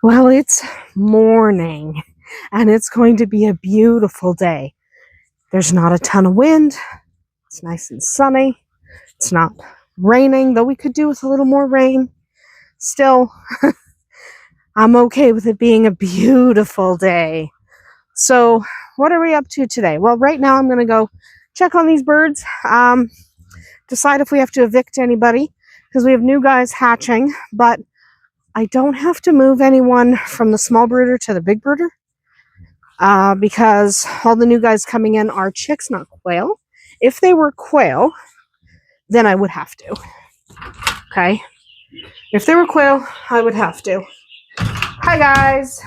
Well, it's morning and it's going to be a beautiful day. There's not a ton of wind. It's nice and sunny. It's not raining, though we could do with a little more rain. Still, I'm okay with it being a beautiful day. So, what are we up to today? Well, right now I'm going to go check on these birds, decide if we have to evict anybody because we have new guys hatching, but I don't have to move anyone from the small brooder to the big brooder because all the new guys coming in are chicks, not quail. If they were quail, then I would have to. Okay? If they were quail, I would have to. Hi, guys.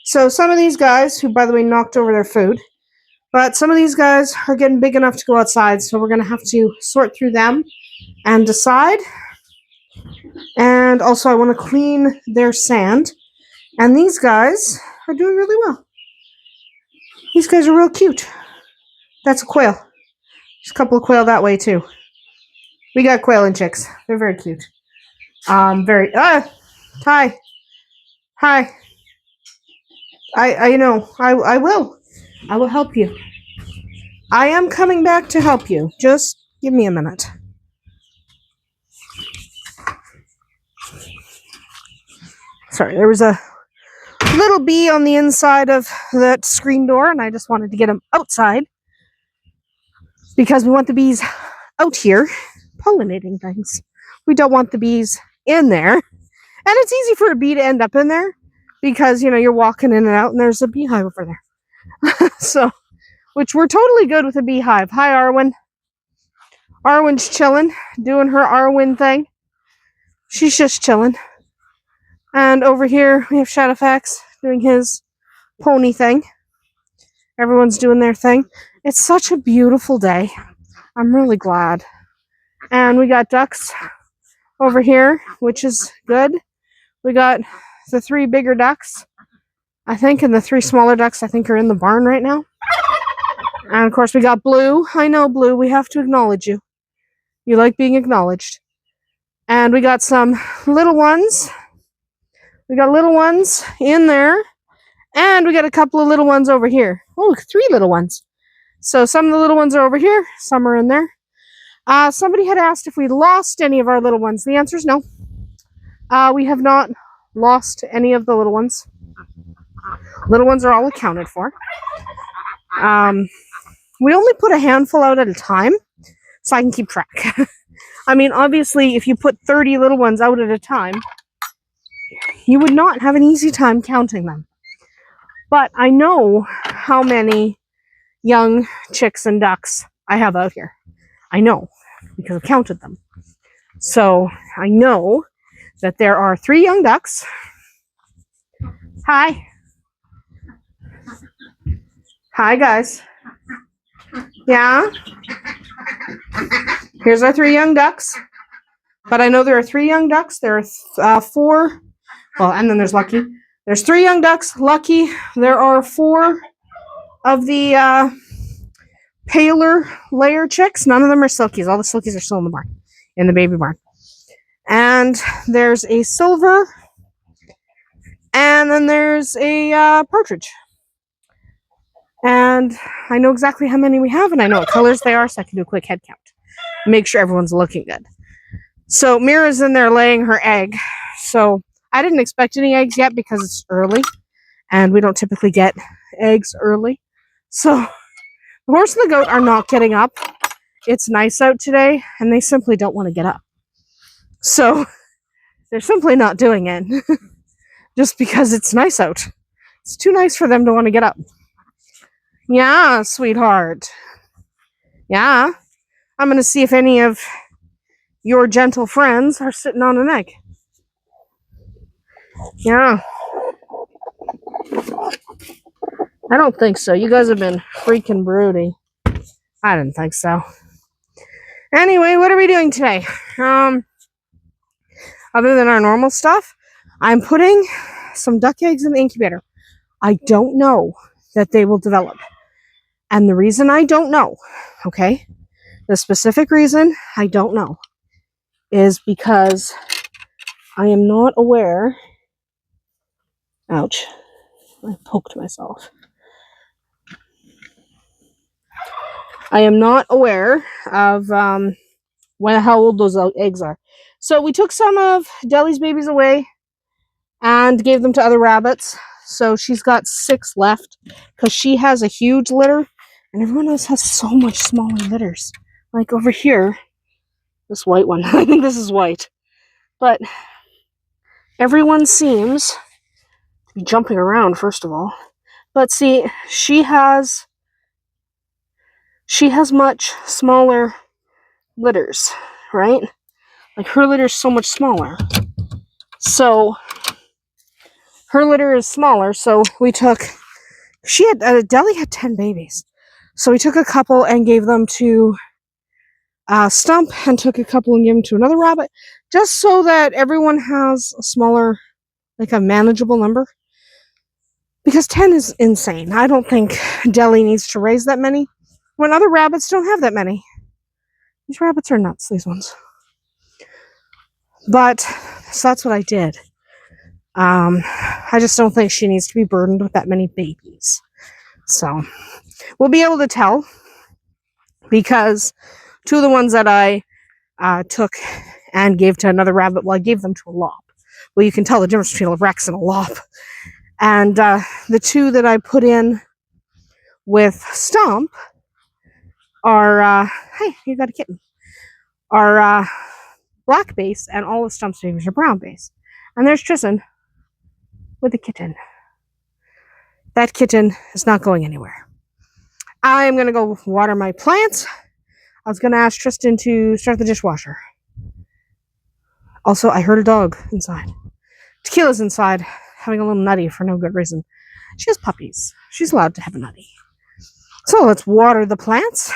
So some of these guys, who, by the way, knocked over their food, but some of these guys are getting big enough to go outside, so we're going to have to sort through them and decide. And also, I want to clean their sand. And these guys are doing really well. These guys are real cute. That's a quail. There's a couple of quail that way, too. We got quail and chicks. They're very cute. Hi. Hi. I know. I will. I will help you. I am coming back to help you. Just give me a minute. Sorry, there was a little bee on the inside of that screen door, and I just wanted to get him outside because we want the bees out here pollinating things. We don't want the bees in there. And it's easy for a bee to end up in there because, you're walking in and out and there's a beehive over there. So, which we're totally good with a beehive. Hi, Arwen. Arwen's chilling, doing her Arwen thing. She's just chilling. And over here, we have Shadowfax doing his pony thing. Everyone's doing their thing. It's such a beautiful day. I'm really glad. And we got ducks over here, which is good. We got the 3 bigger ducks, I think, and the 3 smaller ducks, I think, are in the barn right now. And, of course, we got Blue. I know, Blue, we have to acknowledge you. You like being acknowledged. And we got some little ones. We got little ones in there. And we got a couple of little ones over here. Oh, 3 little ones. So some of the little ones are over here. Some are in there. Somebody had asked if we lost any of our little ones. The answer is no. We have not lost any of the little ones. Little ones are all accounted for. We only put a handful out at a time so I can keep track. I mean, obviously, if you put 30 little ones out at a time, you would not have an easy time counting them. But I know how many young chicks and ducks I have out here. I know, because I've counted them. So I know that there are 3 young ducks. Hi. Hi, guys. Yeah? Here's our 3 young ducks. But I know there are 3 young ducks. There are 4. Well, and then there's Lucky. There's 3 young ducks. Lucky. There are 4 of the paler layer chicks. None of them are silkies. All the silkies are still in the barn, in the baby barn. And there's a silver. And then there's a partridge. And I know exactly how many we have, and I know what colors they are, so I can do a quick head count. Make sure everyone's looking good. So Mira's in there laying her egg. So I didn't expect any eggs yet because it's early, and we don't typically get eggs early. So the horse and the goat are not getting up. It's nice out today, and they simply don't want to get up. So they're simply not doing it just because it's nice out. It's too nice for them to want to get up. Yeah, sweetheart. Yeah. I'm going to see if any of your gentle friends are sitting on an egg. Yeah. I don't think so. You guys have been freaking broody. I didn't think so. Anyway, what are we doing today? Other than our normal stuff, I'm putting some duck eggs in the incubator. I don't know that they will develop. And the reason I don't know, okay, the specific reason I don't know is because I am not aware Ouch. I poked myself. I am not aware of how old those eggs are. So we took some of Deli's babies away and gave them to other rabbits. So she's got 6 left because she has a huge litter and everyone else has so much smaller litters. Like over here, this white one. I think this is white. But everyone seems to be jumping around, first of all. But see, she has much smaller litters, right? Like her litter is so much smaller. So her litter is smaller, so we took, Deli had 10 babies. So we took a couple and gave them to Stump, and took a couple and gave them to another rabbit, just so that everyone has a smaller, like a manageable number. Because 10 is insane. I don't think Deli needs to raise that many when other rabbits don't have that many. These rabbits are nuts, these ones. But, so that's what I did. I just don't think she needs to be burdened with that many babies. So, we'll be able to tell, because 2 of the ones that I took and gave to another rabbit, well, I gave them to a lop. Well, you can tell the difference between a Rex and a lop. And the 2 that I put in with Stump are, hey, you got a kitten, are black base, and all of Stump's babies are brown base. And there's Tristan with a kitten. That kitten is not going anywhere. I am going to go water my plants. I was going to ask Tristan to start the dishwasher. Also, I heard a dog inside. Tequila's inside, having a little nutty for no good reason. She has puppies. She's allowed to have a nutty. So let's water the plants.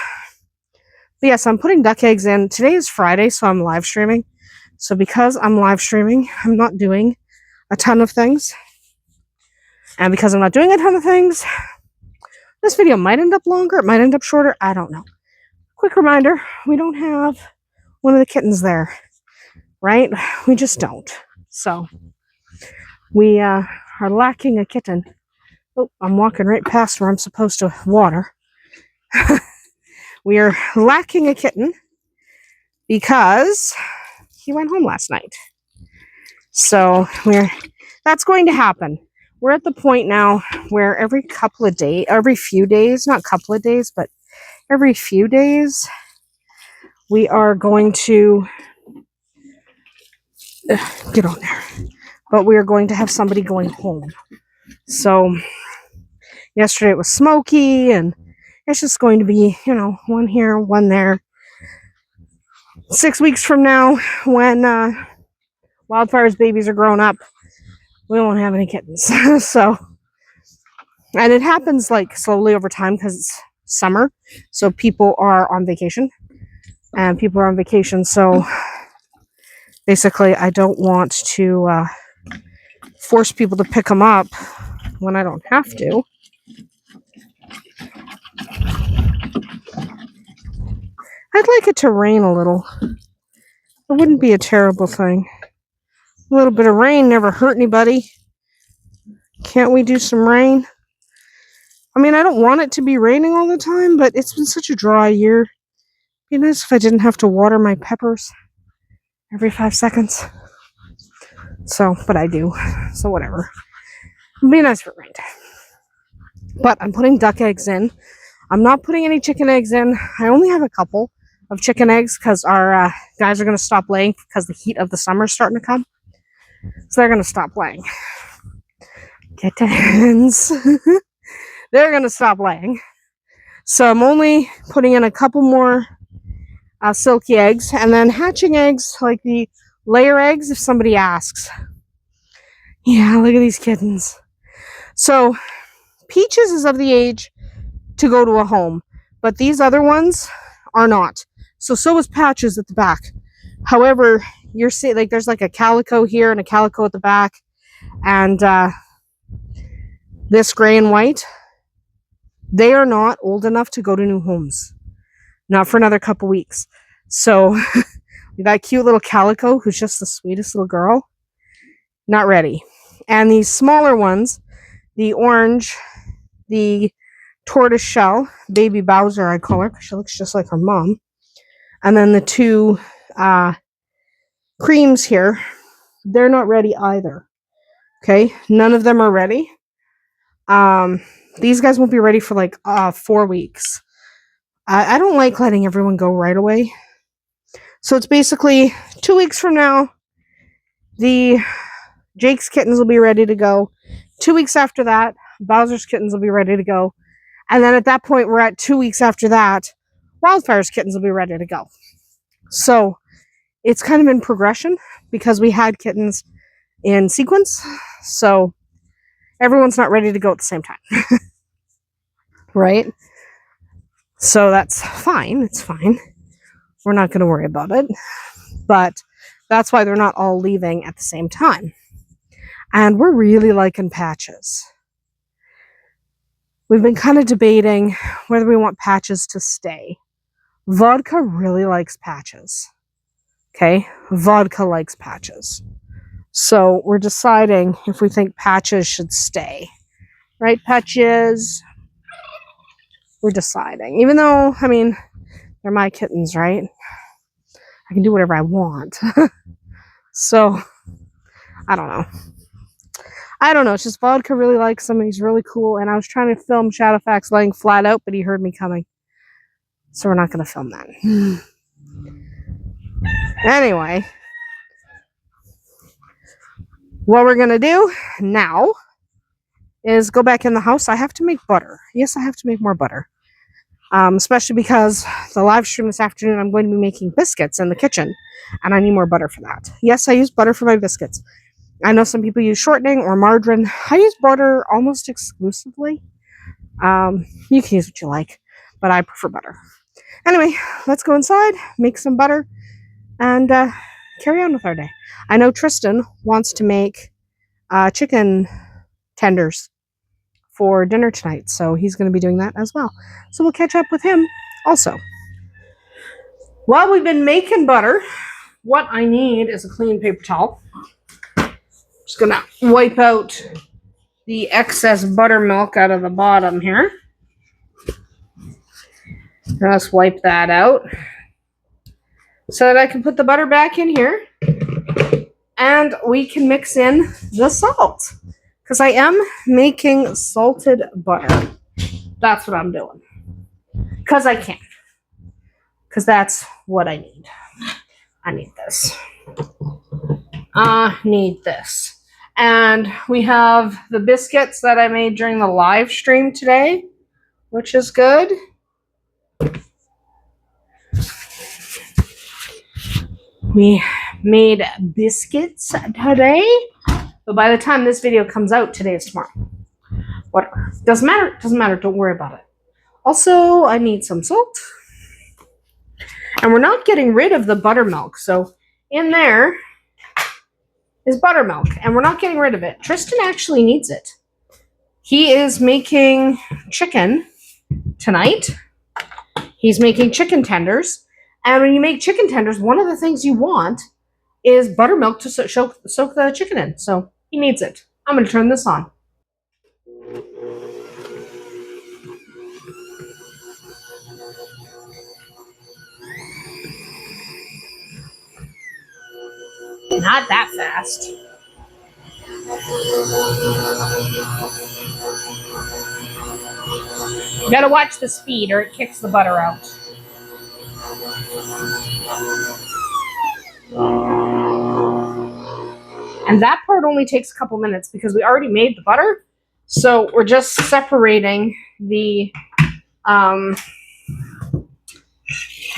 But yes, I'm putting duck eggs in. Today is Friday, so I'm live streaming. So because I'm live streaming, I'm not doing a ton of things. And because I'm not doing a ton of things, this video might end up longer, it might end up shorter, I don't know. Quick reminder, we don't have one of the kittens there, right? We just don't. So, we are lacking a kitten. Oh, I'm walking right past where I'm supposed to water. We are lacking a kitten because he went home last night. So, that's going to happen. We're at the point now where every few days, not couple of days, but every few days, we are going to get on there. But we are going to have somebody going home. So yesterday it was Smokey, and it's just going to be, one here, one there. 6 weeks from now, when Wildfire's babies are grown up, we won't have any kittens. So, and it happens like slowly over time because it's summer, so people are on vacation, so basically I don't want to force people to pick them up when I don't have to. I'd like it to rain a little. It wouldn't be a terrible thing. A little bit of rain never hurt anybody. Can't we do some rain? I mean, I don't want it to be raining all the time, but it's been such a dry year. It'd be nice if I didn't have to water my peppers every 5 seconds. So, but I do. So whatever. It'd be nice if it rained. But I'm putting duck eggs in. I'm not putting any chicken eggs in. I only have a couple of chicken eggs because our guys are going to stop laying because the heat of the summer is starting to come. So they're going to stop laying. Kittens. They're going to stop laying. So I'm only putting in a couple more silky eggs, and then hatching eggs, like the layer eggs, if somebody asks. Yeah, look at these kittens. So Peaches is of the age to go to a home, but these other ones are not. So is Patches at the back. However, you're seeing, like, there's like a calico here and a calico at the back, and this gray and white, they are not old enough to go to new homes. Not for another couple weeks. So that cute little calico, who's just the sweetest little girl, not ready. And these smaller ones, the orange, the tortoise shell, baby Bowser, I call her because she looks just like her mom. And then the two creams here, they're not ready either. Okay, none of them are ready. These guys won't be ready for like 4 weeks. I don't like letting everyone go right away. So it's basically 2 weeks from now, the Jake's kittens will be ready to go. 2 weeks after that, Bowser's kittens will be ready to go. And then at that point, we're at 2 weeks after that, Wildfire's kittens will be ready to go. So it's kind of in progression because we had kittens in sequence. So everyone's not ready to go at the same time. Right? So that's fine. It's fine. We're not going to worry about it. But that's why they're not all leaving at the same time. And we're really liking Patches. We've been kind of debating whether we want Patches to stay. Vodka really likes Patches. Okay? Vodka likes Patches. So we're deciding if we think Patches should stay. Right, Patches? We're deciding. Even though, I mean, they're my kittens, right? I can do whatever I want. So, I don't know. It's just Vodka really likes him. He's really cool. And I was trying to film Shadowfax laying flat out, but he heard me coming. So we're not going to film that. Anyway. What we're going to do now is go back in the house. I have to make butter. Yes, I have to make more butter. Especially because the live stream this afternoon, I'm going to be making biscuits in the kitchen. And I need more butter for that. Yes, I use butter for my biscuits. I know some people use shortening or margarine. I use butter almost exclusively. You can use what you like, but I prefer butter. Anyway, let's go inside, make some butter, and carry on with our day. I know Tristan wants to make chicken tenders for dinner tonight, so he's going to be doing that as well. So we'll catch up with him also. While we've been making butter, what I need is a clean paper towel. Just going to wipe out the excess buttermilk out of the bottom here. Let's wipe that out so that I can put the butter back in here and we can mix in the salt because I am making salted butter. That's what I'm doing because I can, because that's what I need. I need this. Need this. And we have the biscuits that I made during the live stream today, which is good. We made biscuits today. But by the time this video comes out, today is tomorrow. Whatever. Doesn't matter. Doesn't matter. Don't worry about it. Also, I need some salt. And we're not getting rid of the buttermilk. So in there is buttermilk. And we're not getting rid of it. Tristan actually needs it. He is making chicken tonight. He's making chicken tenders. And when you make chicken tenders, one of the things you want is buttermilk to soak the chicken in. So he needs it. I'm going to turn this on. Not that fast. You gotta watch the speed or it kicks the butter out. And that part only takes a couple minutes because we already made the butter. So we're just separating the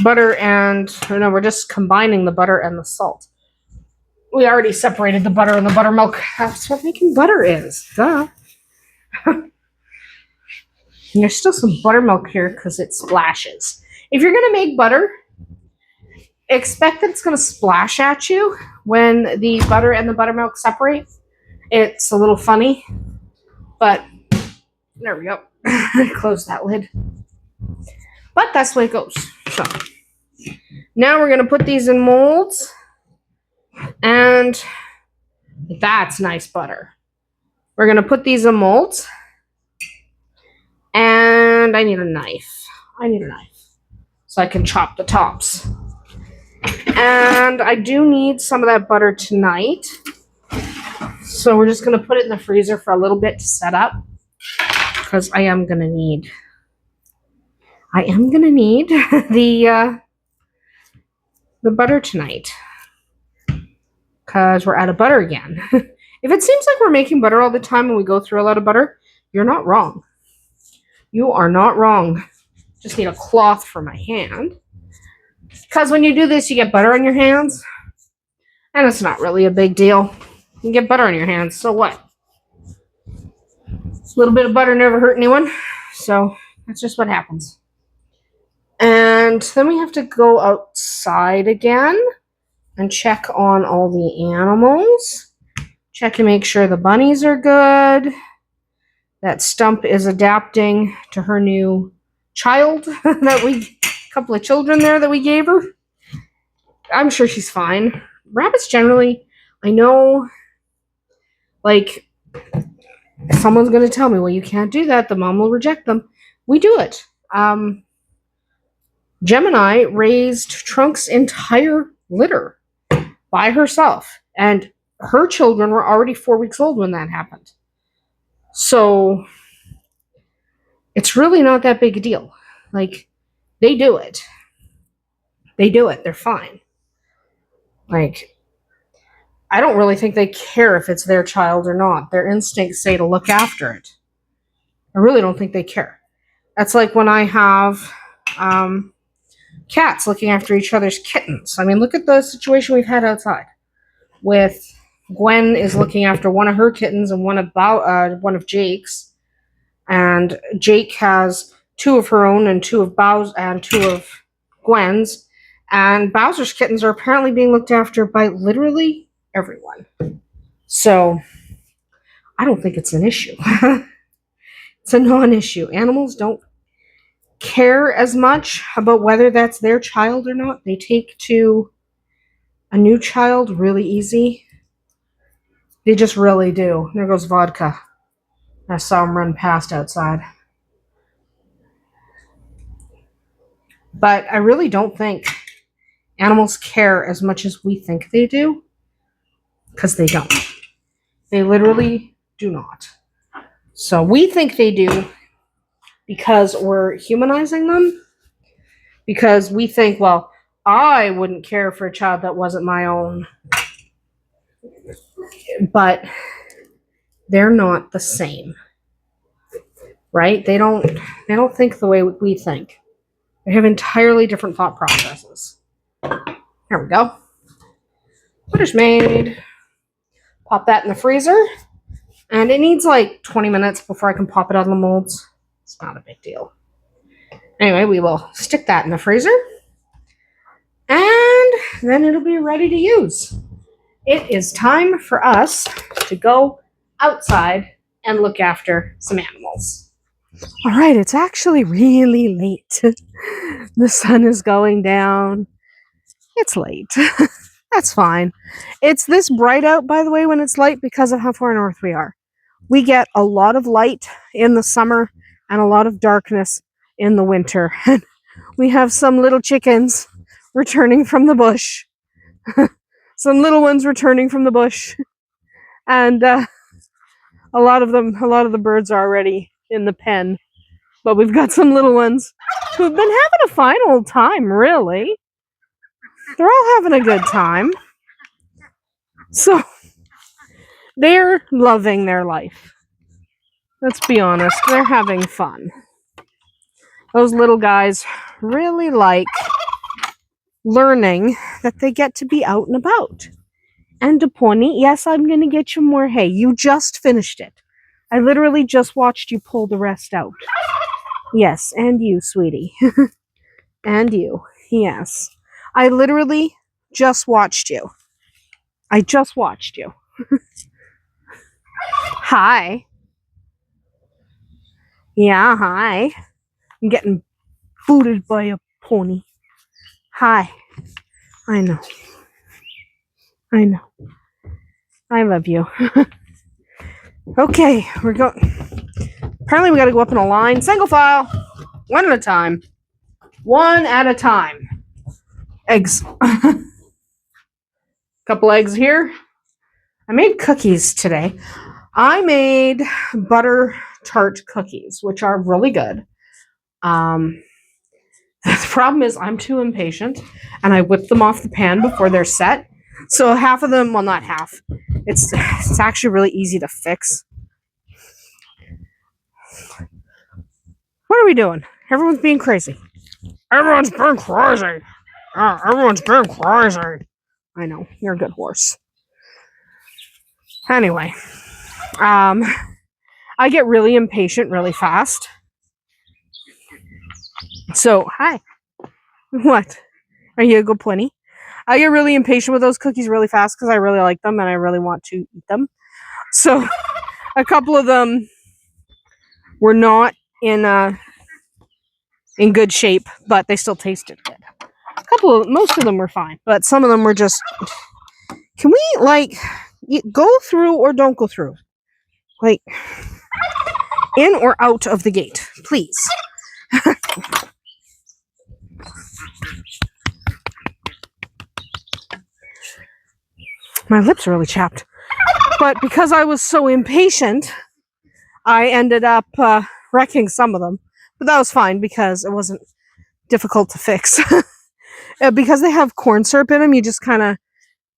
butter and, no, we're just combining the butter and the salt. We already separated the butter and the buttermilk. That's what making butter is. Duh. There's still some buttermilk here because it splashes. If you're going to make butter, expect that it's going to splash at you when the butter and the buttermilk separate. It's a little funny, but there we go. Close that lid. But that's the way it goes. So now we're going to put these in molds. And that's nice butter. We're going to put these in molds. And I need a knife. So I can chop the tops. And I do need some of that butter tonight. So we're just going to put it in the freezer for a little bit to set up. Because I am going to need the butter tonight. Because we're out of butter again. If it seems like we're making butter all the time and we go through a lot of butter, you're not wrong. You are not wrong. Just need a cloth for my hand. Because when you do this, you get butter on your hands. And it's not really a big deal. You can get butter on your hands, so what? A little bit of butter never hurt anyone. So that's just what happens. And then we have to go outside again and check on all the animals. Check and make sure the bunnies are good. That Stump is adapting to her new child a couple of children there that we gave her. I'm sure she's fine. Rabbits generally, I know, like, someone's going to tell me, well, you can't do that. The mom will reject them. We do it. Gemini raised Trunk's entire litter by herself. And her children were already 4 weeks old when that happened. So it's really not that big a deal. Like, they do it. They're fine. Like, I don't really think they care if it's their child or not. Their instincts say to look after it. I really don't think they care. That's like when I have cats looking after each other's kittens. I mean, look at the situation we've had outside. With Gwen is looking after one of her kittens and one of Jake's. And Jake has 2 of her own and 2 of Gwen's. And Bowser's kittens are apparently being looked after by literally everyone. So I don't think it's an issue. It's a non-issue. Animals don't care as much about whether that's their child or not. They take to a new child really easy. They just really do. There goes Vodka. I saw him run past outside. But I really don't think animals care as much as we think they do. Because they don't. They literally do not. So we think they do because we're humanizing them. Because we think, well, I wouldn't care for a child that wasn't my own. But they're not the same. Right? They don't think the way we think. They have entirely different thought processes. There we go. Butter's made. Pop that in the freezer. And it needs like 20 minutes before I can pop it out of the molds. It's not a big deal. Anyway, we will stick that in the freezer. And then it'll be ready to use. It is time for us to go outside and look after some animals. All right, it's actually really late. The sun is going down. It's late. That's fine. It's this bright out, by the way, when it's light because of how far north we are. We get a lot of light in the summer and a lot of darkness in the winter. We have some little chickens returning from the bush. Some little ones returning from the bush. And a lot of the birds are already in the pen. But we've got some little ones who've been having a fine old time, really. They're all having a good time. So, they're loving their life. Let's be honest, they're having fun. Those little guys really like learning that they get to be out and about. And Pony, yes, I'm going to get you more hay. You just finished it. I literally just watched you pull the rest out. Yes, and you, sweetie. And you, yes. I literally just watched you. I just watched you. Hi. Yeah, hi. I'm getting booted by a pony. Hi. I know. I love you. Okay, we're going. Apparently, we got to go up in a line, single file, one at a time. One at a time. Eggs. Couple eggs here. I made cookies today. I made butter tart cookies, which are really good. The problem is I'm too impatient, and I whip them off the pan before they're set. So half of them, well, not half. It's actually really easy to fix. What are we doing? Everyone's being crazy. Everyone's being crazy. Everyone's being crazy. I know, you're a good horse. Anyway, I get really impatient really fast. So, hi. What? Are you a good plenty? I get really impatient with those cookies really fast because I really like them and I really want to eat them. So, a couple of them were not in good shape, but they still tasted good. Most of them were fine, but some of them were just. Can we go through or don't go through? In or out of the gate, please. My lips are really chapped. But because I was so impatient, I ended up wrecking some of them. But that was fine because it wasn't difficult to fix. Because they have corn syrup in them, you just kind of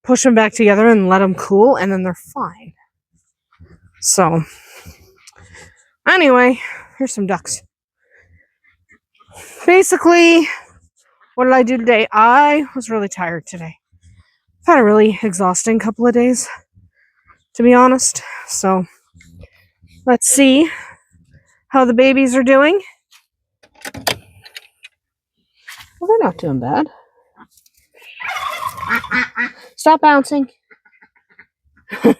push them back together and let them cool, and then they're fine. So, anyway, here's some ducks. Basically, what did I do today? I was really tired today. I've had a really exhausting couple of days, to be honest. So, let's see how the babies are doing. Well, they're not doing bad. Stop bouncing. They're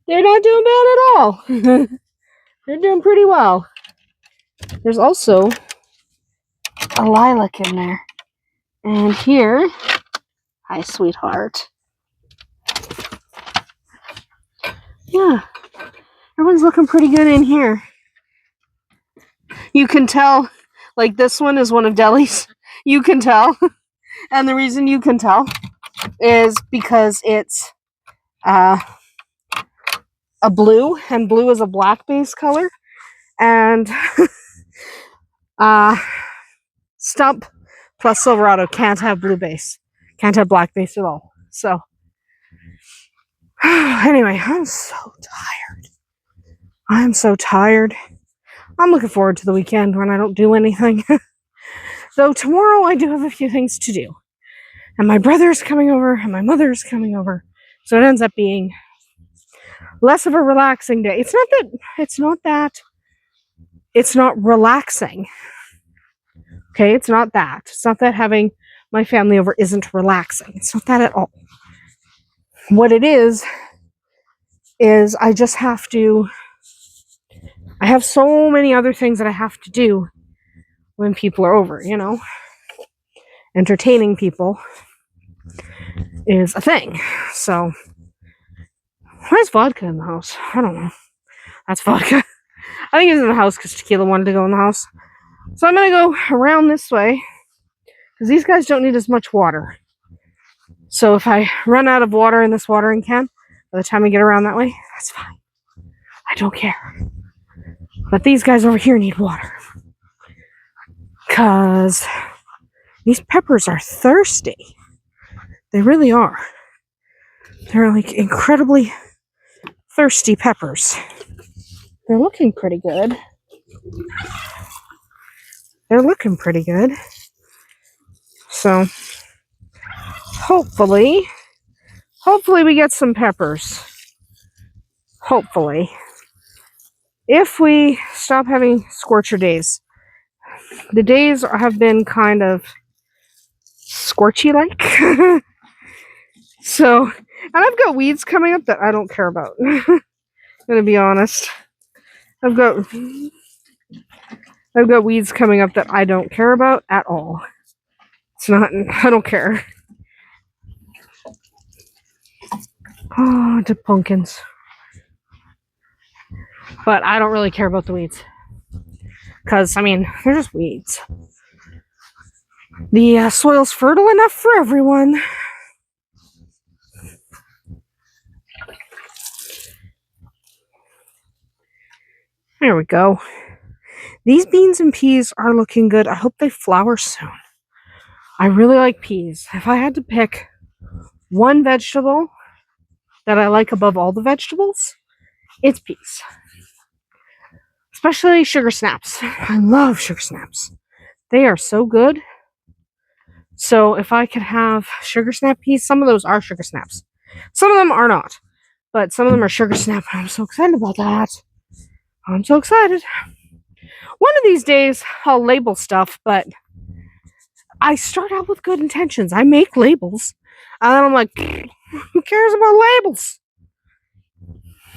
not doing bad at all. They're doing pretty well. There's also a lilac in there. And here, hi, sweetheart. Yeah, everyone's looking pretty good in here. You can tell, like this one is one of Deli's. You can tell. And the reason you can tell is because it's a blue, and blue is a black base color. And Stump plus Silverado can't have blue base. Can't have black base at all. So, anyway, I'm so tired. I'm so tired. I'm looking forward to the weekend when I don't do anything. Though tomorrow I do have a few things to do. And my brother's coming over and my mother's coming over. So it ends up being less of a relaxing day. It's not relaxing. Okay, it's not that. It's not that having my family over isn't relaxing. It's not that at all. What it is I just have to. I have so many other things that I have to do when people are over, you know. Entertaining people is a thing. So, where's vodka in the house? I don't know. That's vodka. I think it's in the house because Tequila wanted to go in the house. So I'm going to go around this way because these guys don't need as much water. So if I run out of water in this watering can, by the time I get around that way, that's fine. I don't care. But these guys over here need water. Because these peppers are thirsty. They really are. They're like incredibly thirsty peppers. They're looking pretty good. So, hopefully we get some peppers. Hopefully. If we stop having scorcher days. The days have been kind of scorchy-like. So, and I've got weeds coming up that I don't care about. I'm gonna be honest. I've got weeds coming up that I don't care about at all. I don't care. Oh, the pumpkins. But I don't really care about the weeds. Because, I mean, they're just weeds. The soil's fertile enough for everyone. There we go. These beans and peas are looking good. I hope they flower soon. I really like peas. If I had to pick one vegetable that I like above all the vegetables, it's peas. Especially sugar snaps. I love sugar snaps. They are so good. So if I could have sugar snap peas, some of those are sugar snaps. Some of them are not. But some of them are sugar snap. I'm so excited about that. I'm so excited. One of these days, I'll label stuff, but I start out with good intentions. I make labels. And then I'm like, who cares about labels?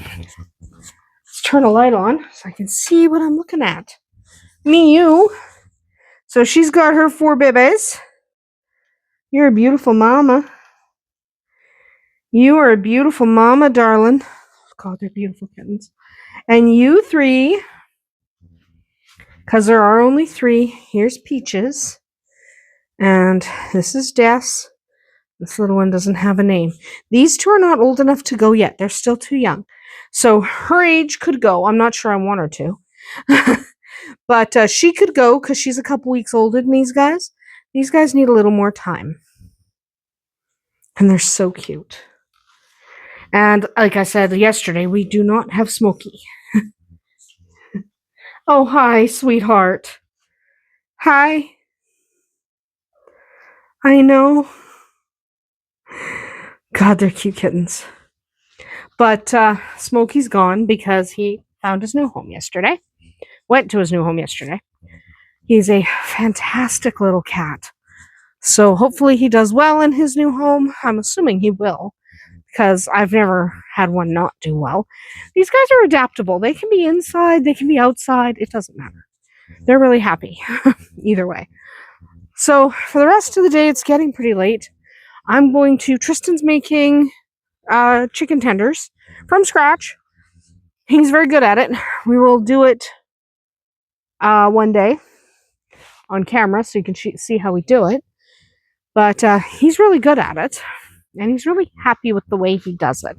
Let's turn a light on so I can see what I'm looking at. You. So she's got her 4 babies. You're a beautiful mama. You are a beautiful mama, darling. God, they're beautiful kittens. And you 3, because there are only 3. Here's Peaches. And this is Des. This little one doesn't have a name. These 2 are not old enough to go yet. They're still too young. So her age could go. I'm not sure I want her to. But she could go because she's a couple weeks older than these guys. These guys need a little more time. And they're so cute. And like I said yesterday, we do not have Smokey. Oh, hi, sweetheart. Hi. I know. God, they're cute kittens. But Smokey's gone because he found his new home yesterday. Went to his new home yesterday. He's a fantastic little cat. So hopefully he does well in his new home. I'm assuming he will, because I've never had one not do well. These guys are adaptable. They can be inside, they can be outside. It doesn't matter. They're really happy either way. So for the rest of the day, it's getting pretty late. I'm going to, Tristan's making chicken tenders from scratch. He's very good at it. We will do it one day on camera so you can see how we do it. But he's really good at it. And he's really happy with the way he does it.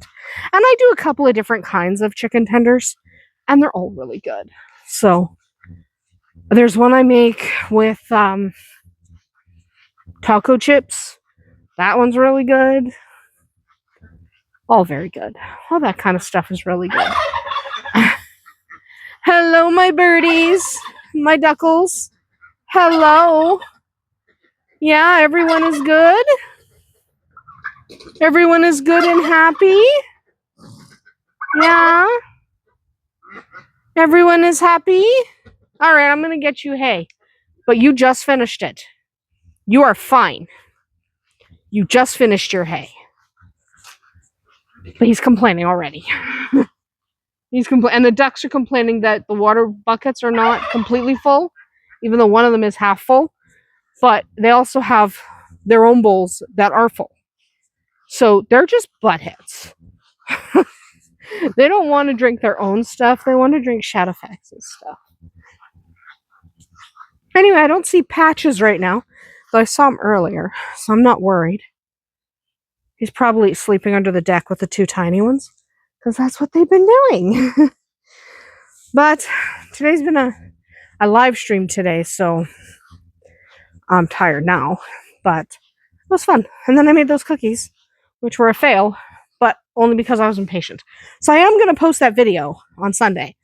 And I do a couple of different kinds of chicken tenders. And they're all really good. So there's one I make with taco chips. That one's really good. All very good. All that kind of stuff is really good. Hello, my birdies. My duckles. Hello. Yeah, everyone is good. Everyone is good and happy. Yeah. Everyone is happy. All right, I'm going to get you hay. But you just finished it. You are fine. You just finished your hay. But he's complaining already. And the ducks are complaining that the water buckets are not completely full, even though one of them is half full. But they also have their own bowls that are full. So they're just buttheads. They don't want to drink their own stuff. They want to drink Shadowfax's stuff. Anyway, I don't see Patches right now, though I saw him earlier, so I'm not worried. He's probably sleeping under the deck with the 2 tiny ones, because that's what they've been doing. But today's been a live stream today, so I'm tired now. But it was fun. And then I made those cookies, which were a fail, but only because I was impatient. So I am going to post that video on Sunday,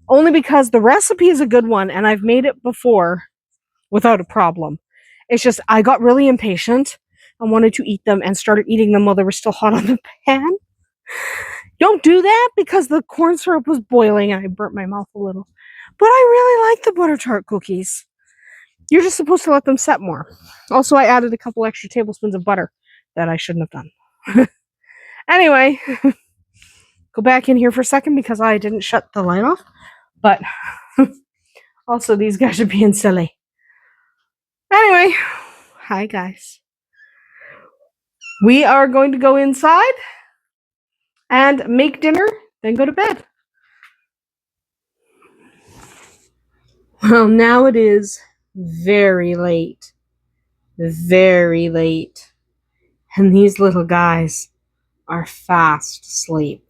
only because the recipe is a good one, and I've made it before without a problem. It's just I got really impatient and wanted to eat them and started eating them while they were still hot on the pan. Don't do that because the corn syrup was boiling and I burnt my mouth a little. But I really like the butter tart cookies. You're just supposed to let them set more. Also, I added a couple extra tablespoons of butter that I shouldn't have done. Anyway, go back in here for a second because I didn't shut the light off. But also, these guys are being silly. Anyway, hi guys. We are going to go inside and make dinner, then go to bed. Well, now it is very late. Very late. And these little guys are fast asleep.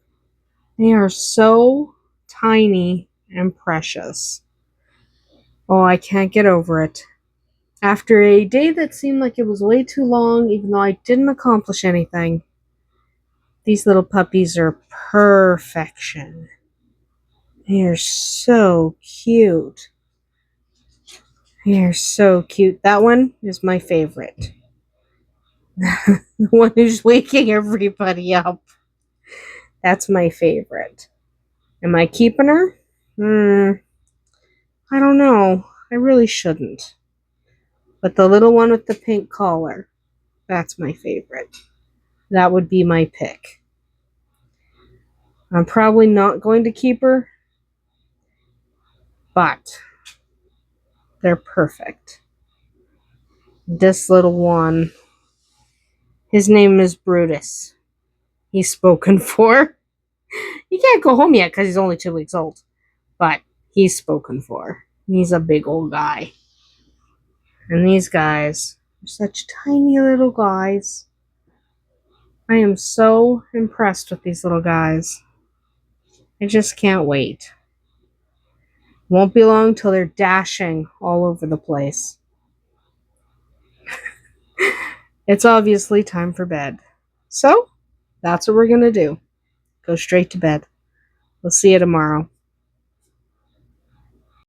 They are so tiny and precious. Oh, I can't get over it. After a day that seemed like it was way too long, even though I didn't accomplish anything, these little puppies are perfection. They are so cute. They are so cute. That one is my favorite. The one who's waking everybody up. That's my favorite. Am I keeping her? I don't know. I really shouldn't. But the little one with the pink collar, that's my favorite. That would be my pick. I'm probably not going to keep her, but they're perfect. This little one, his name is Brutus. He's spoken for. He can't go home yet because he's only 2 weeks old, but he's spoken for. He's a big old guy. And these guys are such tiny little guys. I am so impressed with these little guys. I just can't wait. Won't be long till they're dashing all over the place. It's obviously time for bed. So, that's what we're going to do. Go straight to bed. We'll see you tomorrow.